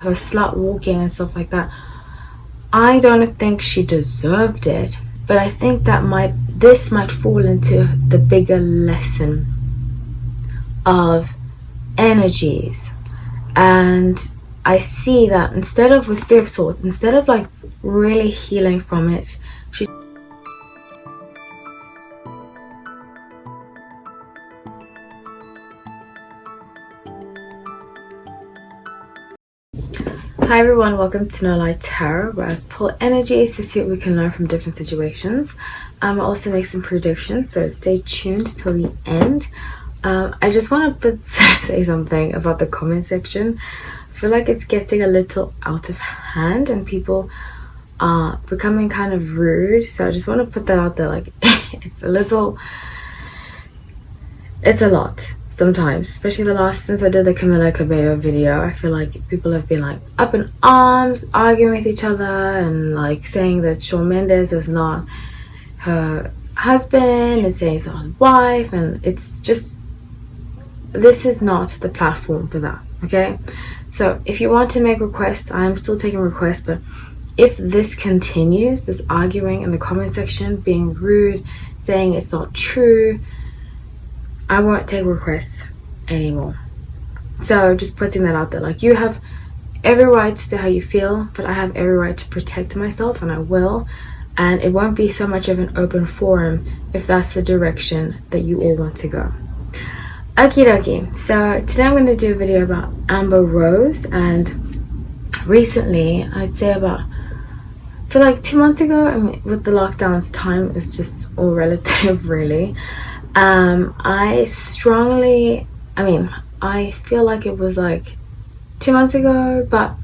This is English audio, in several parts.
her slut walking and stuff like that. I don't think she deserved it, but I think that this might fall into the bigger lesson of energies. And I see that instead of with Three of Swords, instead of like really healing from it, she Hi everyone, welcome to No Light Tarot, where I pull energies to see what we can learn from different situations. I also make some predictions, so stay tuned till the end. I just want to say something about the comment section. I feel like it's getting a little out of hand and people are becoming kind of rude, so I just want to put that out there. Like it's a lot sometimes, especially since I did the Camila Cabello video. I feel like people have been like up in arms, arguing with each other, and like saying that Shawn Mendes is not her husband and saying he's not his wife, and it's just, this is not the platform for that. Okay, so if you want to make requests, I'm still taking requests, but if this continues, this arguing in the comment section, being rude, saying it's not true, I won't take requests anymore. So just putting that out there, like, you have every right to say how you feel, but I have every right to protect myself, and I will. And it won't be so much of an open forum if that's the direction that you all want to go. Okie dokie. So today I'm going to do a video about Amber Rose. And recently, I'd say about, I feel like 2 months ago, I mean, with the lockdowns, time is just all relative really. I feel like it was like 2 months ago, but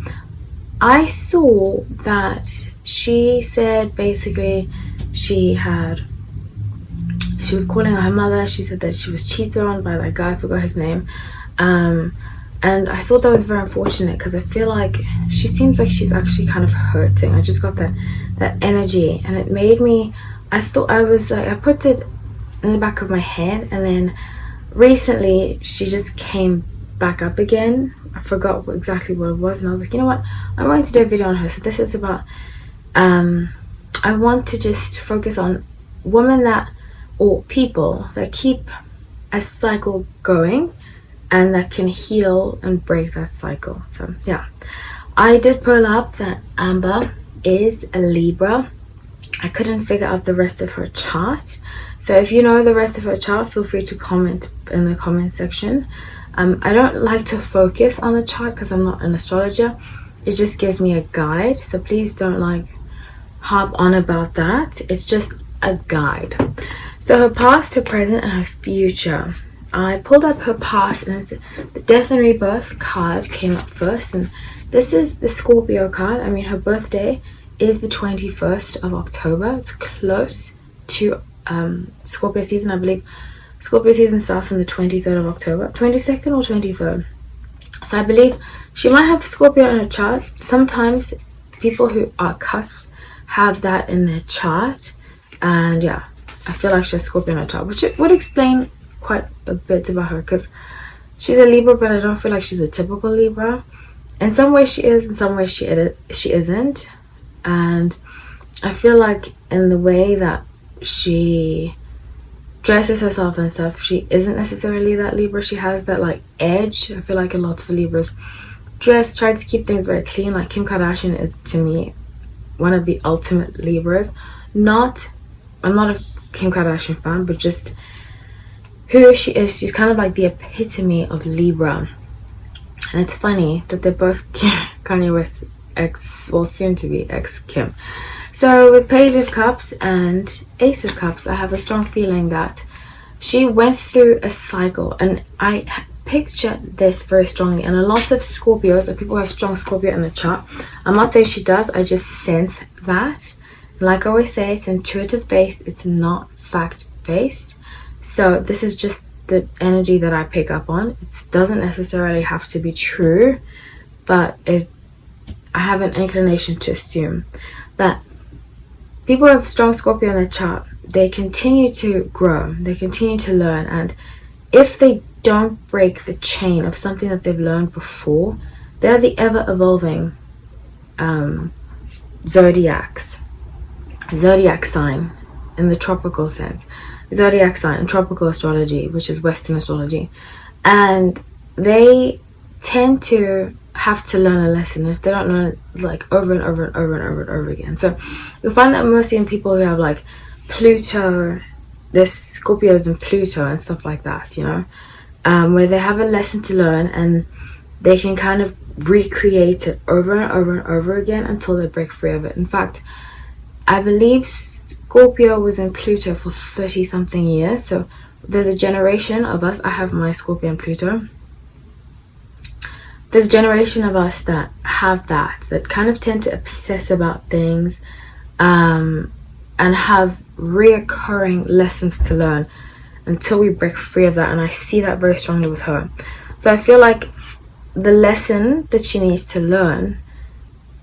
I saw that she said basically she was calling her mother. She said that she was cheated on by that guy, I forgot his name. And I thought that was very unfortunate, because I feel like she seems like she's actually kind of hurting. I just got that energy, and it made me, I put it in the back of my head, and then recently she just came back up again. I forgot exactly what it was, and I was like, you know what, I'm going to do a video on her. So this is about I want to just focus on women or people that keep a cycle going and that can heal and break that cycle. So yeah, I did pull up that Amber is a Libra. I couldn't figure out the rest of her chart, so if you know the rest of her chart, feel free to comment in the comment section. I don't like to focus on the chart because I'm not an astrologer. It just gives me a guide, so please don't like harp on about that. It's just a guide. So her past, her present, and her future. I pulled up her past, and the Death and Rebirth card came up first, and this is the Scorpio card. I mean, her birthday is the 21st of October. It's close to Scorpio season. I believe Scorpio season starts on the 23rd of October, 22nd or 23rd. So I believe she might have Scorpio in her chart. Sometimes people who are cusps have that in their chart, and yeah, I feel like she has Scorpio in her chart, which would explain quite a bit about her, because she's a Libra, but I don't feel like she's a typical Libra. In some ways she is, in some ways she isn't. And I feel like in the way that she dresses herself and stuff, she isn't necessarily that Libra. She has that like edge. I feel like a lot of Libras try to keep things very clean. Like Kim Kardashian is, to me, one of the ultimate Libras. I'm not a Kim Kardashian fan, but just who she is, she's kind of like the epitome of Libra. And it's funny that they're both Kanye West soon to be ex Kim. So with Page of Cups and Ace of Cups, I have a strong feeling that she went through a cycle, and I picture this very strongly. And a lot of Scorpios, or people who have strong Scorpio in the chart, I'm not saying she does, I just sense that. Like I always say, it's intuitive based, it's not fact based. So this is just the energy that I pick up on. It doesn't necessarily have to be true, but I have an inclination to assume that people who have strong Scorpio in their chart, they continue to grow, they continue to learn, and if they don't break the chain of something that they've learned before, they're the ever-evolving zodiac sign in the tropical sense. Zodiac sign and tropical astrology, which is Western astrology. And they tend to have to learn a lesson if they don't learn it like over and over and over and over and over again. So you'll find that mostly in people who have like Pluto, there's Scorpios and Pluto and stuff like that, you know, where they have a lesson to learn and they can kind of recreate it over and over and over again until they break free of it. In fact, I believe Scorpio was in Pluto for 30 something years. So there's a generation of us, I have my Scorpio and Pluto. There's a generation of us that have that kind of tend to obsess about things and have reoccurring lessons to learn until we break free of that. And I see that very strongly with her. So I feel like the lesson that she needs to learn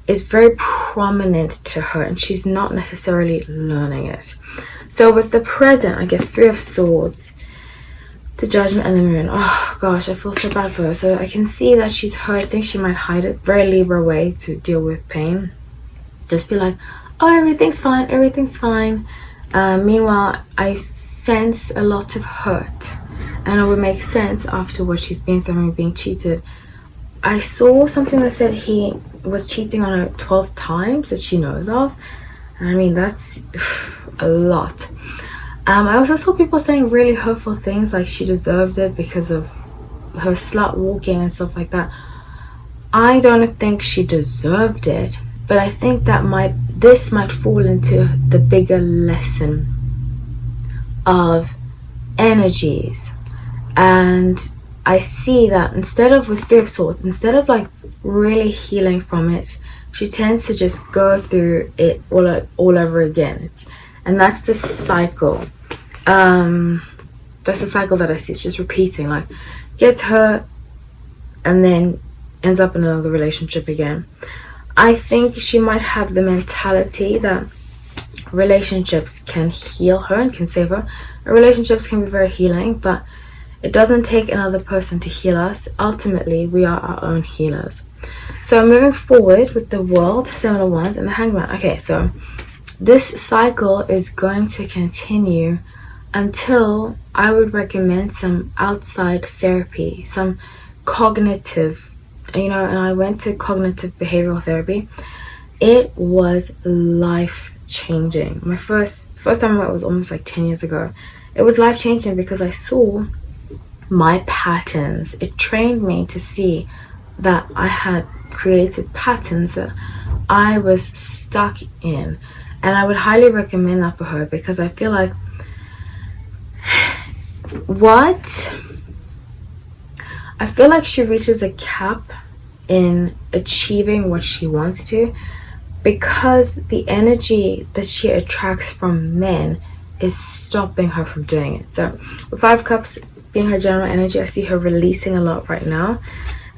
is very prominent to her and she's not necessarily learning it. So with the present, I get 3 of Swords, the Judgment and the Moon. Oh gosh, I feel so bad for her. So I can see that she's hurting. She might hide it. Very Libra way to deal with pain. Just be like, oh, everything's fine, everything's fine. Meanwhile, I sense a lot of hurt. And it would make sense after what she's been through, being cheated. I saw something that said he was cheating on her 12 times that she knows of. And I mean, that's a lot. I also saw people saying really hurtful things like she deserved it because of her slut walking and stuff like that. I don't think she deserved it, but I think that this might fall into the bigger lesson of energies. And I see that instead of with 3 of Swords, instead of like really healing from it, she tends to just go through it all over again. And that's the cycle. That's the cycle that I see. It's just repeating, like gets hurt and then ends up in another relationship again. I think she might have the mentality that relationships can heal her and can save her. Relationships can be very healing, but it doesn't take another person to heal us. Ultimately, we are our own healers. So moving forward with the World, 7 of Wands and the Hangman. Okay, so this cycle is going to continue until I would recommend some outside therapy, some cognitive, you know, and I went to cognitive behavioral therapy. It was life-changing. My first time I went was almost like 10 years ago. It was life-changing because I saw my patterns. It trained me to see that I had created patterns that I was stuck in. And I would highly recommend that for her because I feel like I feel like she reaches a cap in achieving what she wants to because the energy that she attracts from men is stopping her from doing it. So with 5 Cups being her general energy, I see her releasing a lot right now.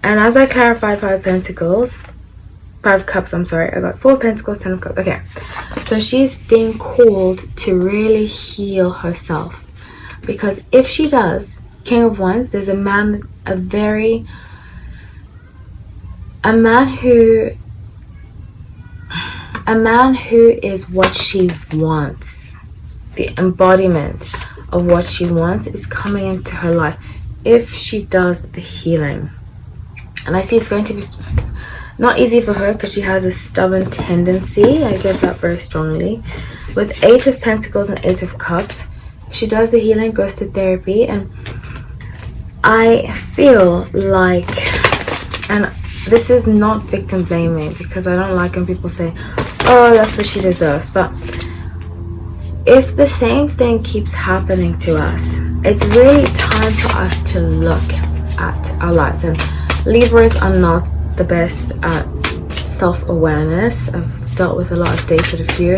And as I clarified 5 Cups, I'm sorry, I got 4 Pentacles, 10 of Cups. Okay, so she's being called to really heal herself. Because if she does, King of Wands, there's a man who is what she wants. The embodiment of what she wants is coming into her life if she does the healing. And I see it's going to be not easy for her because she has a stubborn tendency. I get that very strongly. With 8 of Pentacles and 8 of Cups, she does the healing, goes to therapy, and I feel like, and this is not victim blaming because I don't like when people say, oh, that's what she deserves, but if the same thing keeps happening to us, it's really time for us to look at our lives. And Libras are not the best at self-awareness. I've dealt with a lot of dated a few,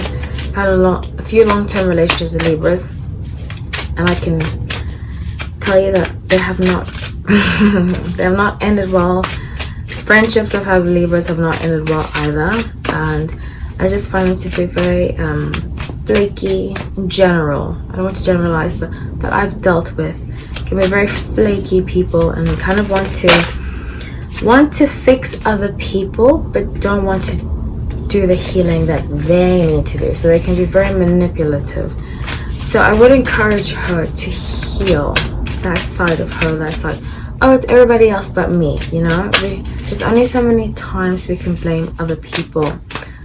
had a few long-term relationships with Libras, and I can tell you that they have not they have not ended well. Friendships I've had with Libras have not ended well either, and I just find them to be very flaky in general. I don't want to generalize, but that I've dealt with can be very flaky people and kind of want to want to fix other people, but don't want to do the healing that they need to do. So they can be very manipulative. So I would encourage her to heal that side of her that's like, oh, it's everybody else but me, you know? There's only so many times we can blame other people.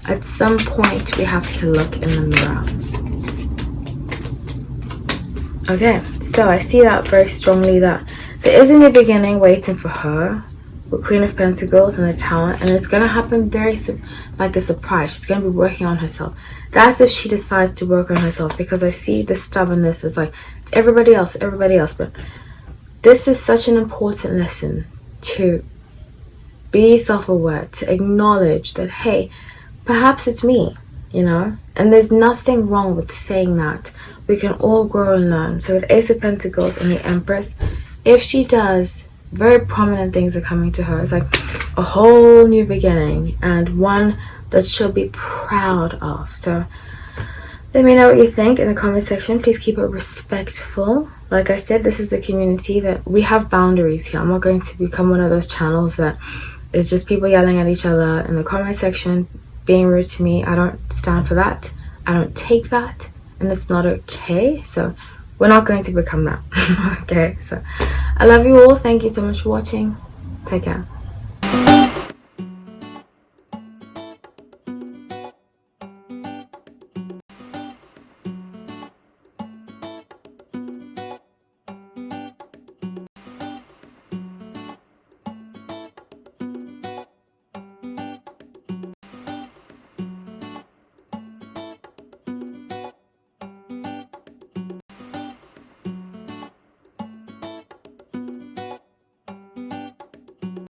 At some point, we have to look in the mirror. Okay, so I see that very strongly, that there is a new beginning waiting for her with Queen of Pentacles and the Tower, and it's going to happen very like a surprise. She's going to be working on herself. That's if she decides to work on herself, because I see the stubbornness as like, it's everybody else, but this is such an important lesson to be self-aware, to acknowledge that, hey, perhaps it's me, you know? And there's nothing wrong with saying that. We can all grow and learn. So with Ace of Pentacles and the Empress, if she does, very prominent things are coming to her. It's like a whole new beginning, and one that she'll be proud of. So let me know what you think in the comment section. Please keep it respectful. Like I said, this is the community that we have boundaries here. I'm not going to become one of those channels that is just people yelling at each other in the comment section, being rude to me. I don't stand for that. I don't take that, and it's not okay. So we're not going to become that. Okay, so I love you all. Thank you so much for watching. Take care.